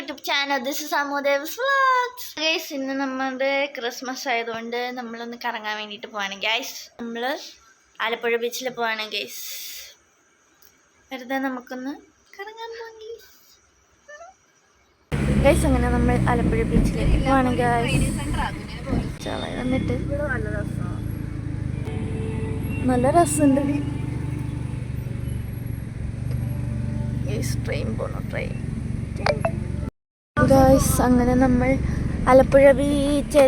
YouTube channel. This is Amodev's vlogs. Guys, ഇന്ന് നമ്മുടെ Christmas ആയതുകൊണ്ട് നമ്മളൊന്ന് കറങ്ങാൻ വേണ്ടിയിട്ട് പോവാണ് ഗൈസ്. നമ്മൾ ആലപ്പുഴ ബീച്ചിൽ പോവാണ് ഗൈസ്. വെറുതെ നമുക്കൊന്ന് കറങ്ങാൻ പോവാം ഗൈസ്. അങ്ങനെ നമ്മൾ ആലപ്പുഴ ബീച്ചിലേക്ക് പോവാണ് ഗൈസ്. വന്നിട്ട് നല്ല രസമുണ്ട് ഗൈസ്. ട്രെയിൻ പോണു, ട്രെയിൻ ഗൈസ്. അങ്ങനെ നമ്മൾ ആലപ്പുഴ ബീച്ച്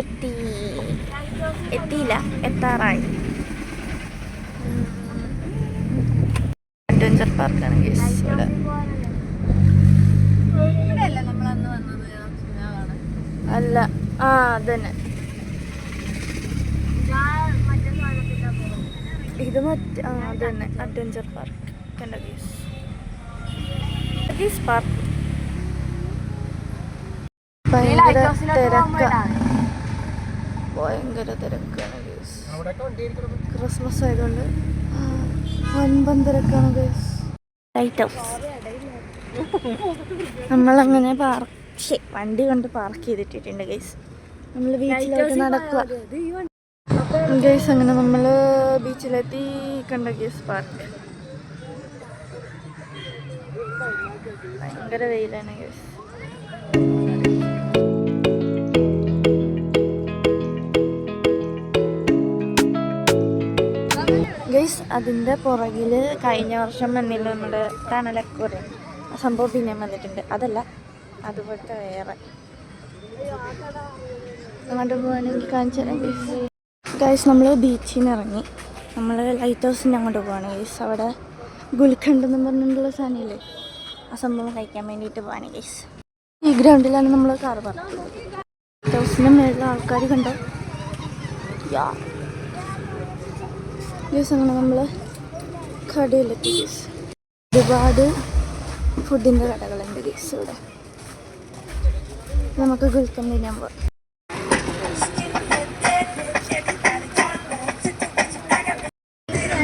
എത്താറായി. അഡ്വഞ്ചർ പാർക്കാണ് ഗൈസ് ഇവിടെ. അല്ല, അതന്നെ ഇത് അതന്നെ അഡ്വഞ്ചർ പാർക്ക് കണ്ട ഗൈസ്. പാർക്ക് ഭയങ്കര തിരക്കാണ് ഗൈസ്. ക്രിസ്മസ് ആയതുകൊണ്ട് വൻപൻ തിരക്കാണ് ഗൈസ്. ലൈറ്റ് ഹൗസ് നമ്മളങ്ങനെ വണ്ടി കൊണ്ട് പാർക്ക് ചെയ്തിട്ടിട്ടുണ്ട് ഗൈസ്. നമ്മൾ ബീച്ചിലോട്ട് നടക്കുക ഗൈസ്. അങ്ങനെ നമ്മൾ ബീച്ചിലെത്തി കണ്ട ഗൈസ്. പാർക്ക് ഭയങ്കര വെയിലാണ് ഗൈസ്. ഗൈസ്, അതിൻ്റെ പുറകിൽ കഴിഞ്ഞ വർഷം വന്നില്ല നമ്മുടെ തണലക്കുറി. ആ സംഭവം പിന്നെ വന്നിട്ടുണ്ട്. അതല്ല, അതുപോലത്തെ വേറെ അങ്ങോട്ട് പോകാനെങ്കിൽ കാണിച്ചു തരാം ഗൈസ്. ഗൈസ്, നമ്മൾ ബീച്ചിൽ നിന്ന് ഇറങ്ങി നമ്മൾ ലൈറ്റ് ഹൗസിൻ്റെ അങ്ങോട്ട് പോവാണ് ഗൈസ്. അവിടെ ഗുൽഖണ്ഡ് എന്ന് പറഞ്ഞിട്ടുള്ള സാധനമില്ലേ, ആ സംഭവം കഴിക്കാൻ വേണ്ടിയിട്ട് പോവാണ് ഗൈസ്. ഈ ഗ്രൗണ്ടിലാണ് നമ്മൾ കാർ പാർക്ക് ചെയ്തത്. ലൈറ്റ് ഹൗസിൻ്റെ മേളിൽ ആൾക്കാർ കണ്ടോ ഗൈസ്. അങ്ങനെ നമ്മൾ കടയിലെത്തി ഗൈസ്. ഒരുപാട് ഫുഡിൻ്റെ കടകളുണ്ട് ഗൈസ് ഇവിടെ. നമുക്ക് ഗുൽഖണ്ഡ് തിന്നാൻ പോവാം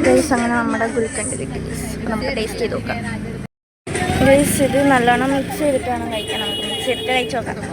ഗൈസ്. അങ്ങനെ നമ്മുടെ ഗുൽഖണ്ഡ് കിട്ടി ഗൈസ്. നമുക്ക് ടേസ്റ്റ് ചെയ്ത് നോക്കാം ഗൈസ്. ഇത് നല്ലോണം മിക്സ് ചെയ്തിട്ട് വേണം കഴിക്കാൻ. നമുക്ക് മിക്സ് ചെയ്തിട്ട് കഴിച്ച് നോക്കാം.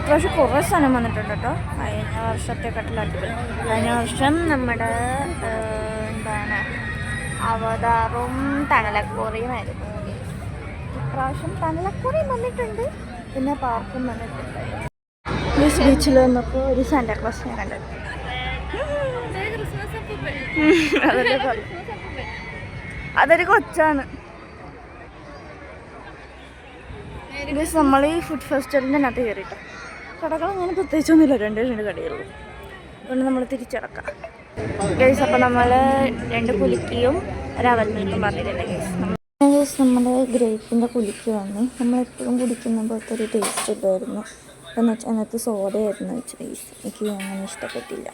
ഇപ്രാവശ്യം കുറേ സാധനം വന്നിട്ടുണ്ട് കേട്ടോ. കഴിഞ്ഞ വർഷത്തെക്കാട്ടിൽ അടിപൊളി. കഴിഞ്ഞ വർഷം നമ്മുടെ എന്താണ് അവതാറും തണലക്കുറിയും ആയിരുന്നു. ഇപ്രാവശ്യം തണലക്കുറിയും വന്നിട്ടുണ്ട്, പിന്നെ പാർക്കും വന്നിട്ടുണ്ട്. ബീച്ചിൽ വന്നപ്പോൾ ഒരു സാന്റാക്ലോസിനെ കണ്ടത്. അതൊരു കൊച്ചാണ്. നമ്മൾ ഈ ഫുഡ് ഫെസ്റ്റിവലിൻ്റെ അകത്ത് കയറിയിട്ടോ. കടകൾ അങ്ങനെ പ്രത്യേകിച്ചൊന്നുമില്ല, രണ്ട് കടയുള്ളൂ. അതുകൊണ്ട് നമ്മൾ തിരിച്ചടക്കാം ഗൈസ്. അപ്പോൾ നമ്മൾ 2 കുലുക്കിയും ഒരു അവൽ മിൽക്കും പറഞ്ഞിട്ടുണ്ട് ഗൈസ്. നമ്മൾ ഗ്രേപ്പിൻ്റെ കുലുക്കി വന്നു. നമ്മളെപ്പോഴും കുടിക്കുന്ന പോലത്തെ ഒരു ടേസ്റ്റ് ഇല്ലായിരുന്നു. എന്ന് വെച്ചാൽ അതിനകത്ത് സോഡയായിരുന്നു വെച്ച് ഗൈസ്. എനിക്ക് അങ്ങനെ ഇഷ്ടപ്പെട്ടില്ല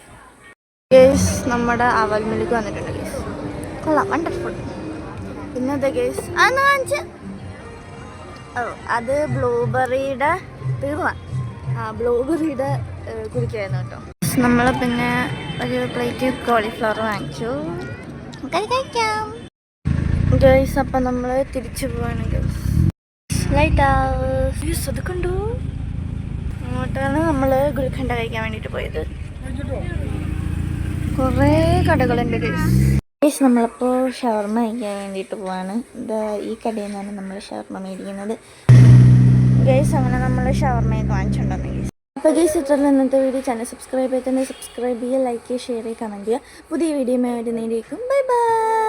ഗൈസ്. നമ്മുടെ അവൽ മിൽക്ക് വന്നിട്ടുണ്ട് ഗൈസ്. കൊള്ളാം, വണ്ടർഫുൾ. പിന്നെ അതെ ഗൈസ്, അതൊന്ന് കാണിച്ച്. അത് ബ്ലൂബെറിയുടെ ബ്ലൂബെറിയുടെ കുടിക്കായിരുന്നു കേട്ടോ. നമ്മൾ പിന്നെ ഒരു പ്ലേറ്റ് കോളിഫ്ലവർ വാങ്ങിച്ചു, കഴിക്കാം ഗൈസ്. അപ്പം നമ്മൾ തിരിച്ചു പോവാണ് ഗൈസ്. ലൈറ്റ് ഹൗസ് അത് കണ്ടു. അങ്ങോട്ടാണ് നമ്മൾ ഗുൽഖണ്ഡ് കഴിക്കാൻ വേണ്ടിയിട്ട് പോയത്. കുറേ കടകളുണ്ട് ഗൈസ്. ഗൈസ്, നമ്മളിപ്പോൾ ഷവർമ കഴിക്കാൻ വേണ്ടിയിട്ട് പോവാണ്. ഈ കടയിൽ നിന്നാണ് നമ്മൾ ഷവർമ മേടിക്കുന്നത് ഗൈസ്. അങ്ങനെ നമ്മൾ ഷവർമയൊക്കെ വാങ്ങിച്ചിട്ടുണ്ടെന്ന് ഗൈസ്. അപ്പോൾ ഗൈസ്, ഇത്രയും ഇന്നത്തെ വീഡിയോ. ചാനൽ സബ്സ്ക്രൈബ് ചെയ്തിട്ടുണ്ടെങ്കിൽ സബ്സ്ക്രൈബ് ചെയ്യുക, ലൈക്ക് ചെയ്യുക, ഷെയർ ചെയ്യുക, കമൻറ്റ് ചെയ്യുക. പുതിയ വീഡിയോ വരുന്നതിലേക്കും ബൈ ബൈ.